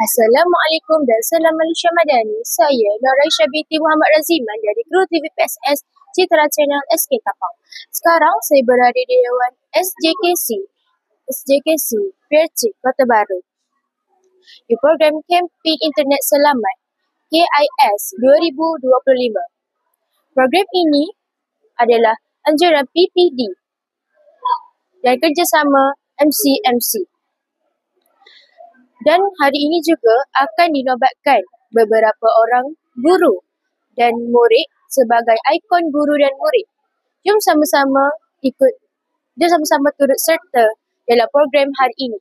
Assalamualaikum dan salam Malaysia Madani. Saya Nur Aisyah binti Muhammad Raziman dari kru TV PSS Citra Channel SK Tapang. Sekarang saya berada di Dewan SJKC Percik Kota Baru di program Kempen Internet Selamat KIS 2025. Program ini adalah anjuran PPD dan kerjasama MC. Dan hari ini juga akan dinobatkan beberapa orang guru dan murid sebagai ikon guru dan murid. Jom sama-sama turut serta dalam program hari ini.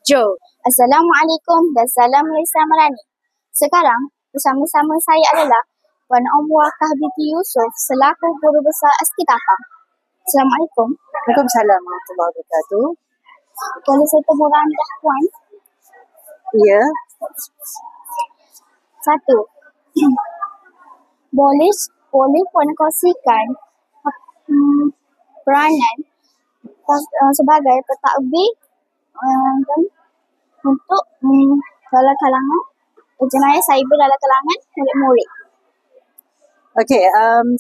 Jom. Assalamualaikum dan salam Malaysia Madani. Sekarang bersama-sama saya adalah Puan Omwakah binti Yusof selaku Guru Besar SK Tapang. Assalamualaikum. Waalaikumsalam warahmatullahi wabarakatuh. Boleh saya temu randah Puan? Ya. 1. Boleh Puan kongsikan peranan sebagai pentadbir dan untuk dalam kalangan jenayah cyber dalam kalangan murid-murid. Okey,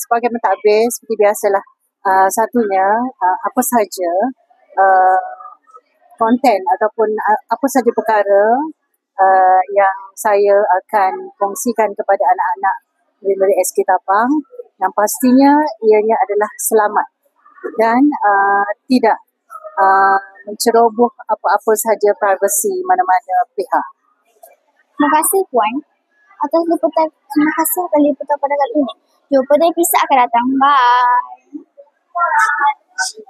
sebagai mentadbir seperti biasalah, satunya apa sahaja konten ataupun apa sahaja perkara yang saya akan kongsikan kepada anak-anak murid-murid SK Tapang, yang pastinya ianya adalah selamat dan tidak menceroboh apa-apa sahaja privasi mana-mana pihak. Terima kasih Puan atas liputan. Terima kasih atas liputan pada kali ini. Jumpa di episod akan datang. Bye.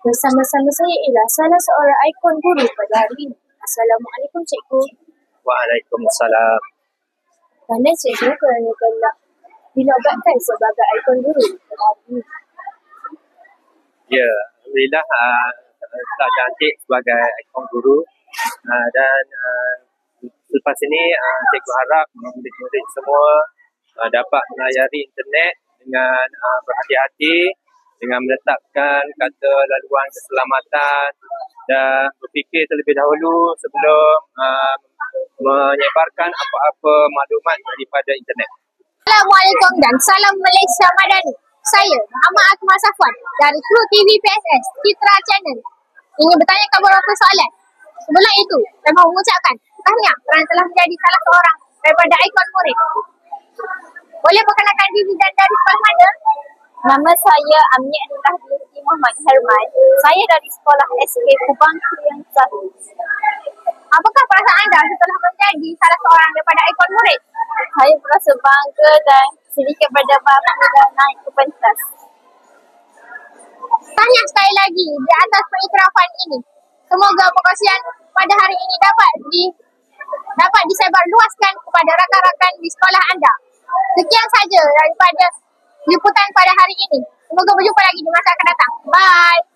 Bersama-sama saya ialah salah seorang ikon guru pada hari ini. Assalamualaikum Cikgu. Waalaikumsalam. Pandai Cikgu kerana telah dinobatkan sebagai ikon guru pada hari ini. Ya, Alhamdulillah telah cantik sebagai ikon guru dan selepas ini cikgu harap murid-murid semua dapat melayari internet dengan berhati-hati, dengan meletakkan kata laluan keselamatan dan berfikir terlebih dahulu sebelum menyebarkan apa-apa maklumat daripada internet. Assalamualaikum dan salam Malaysia Madani. Saya Muhammad Akmal Safwan dari kru TV PSS Citra Channel ingin bertanyakan beberapa soalan. Sebelum itu, saya mahu mengucapkan tahniah kerana telah menjadi salah seorang daripada ikon murid. Boleh perkenalkan diri dan dari sekolah mana? Nama saya Amni Anillah binti Muhammad Herman. Saya dari sekolah SK Kubang yang satu. Apakah perasaan anda setelah menjadi salah seorang daripada ikon murid? Saya merasa bangga dan sedikit berdebar apabila naik ke pentas. Tahniah sekali lagi di atas pengiktirafan ini. Semoga perkongsian pada hari ini dapat disebarluaskan kepada rakan-rakan di sekolah anda. Sekian saja daripada liputan pada hari ini. Semoga berjumpa lagi di masa akan datang. Bye.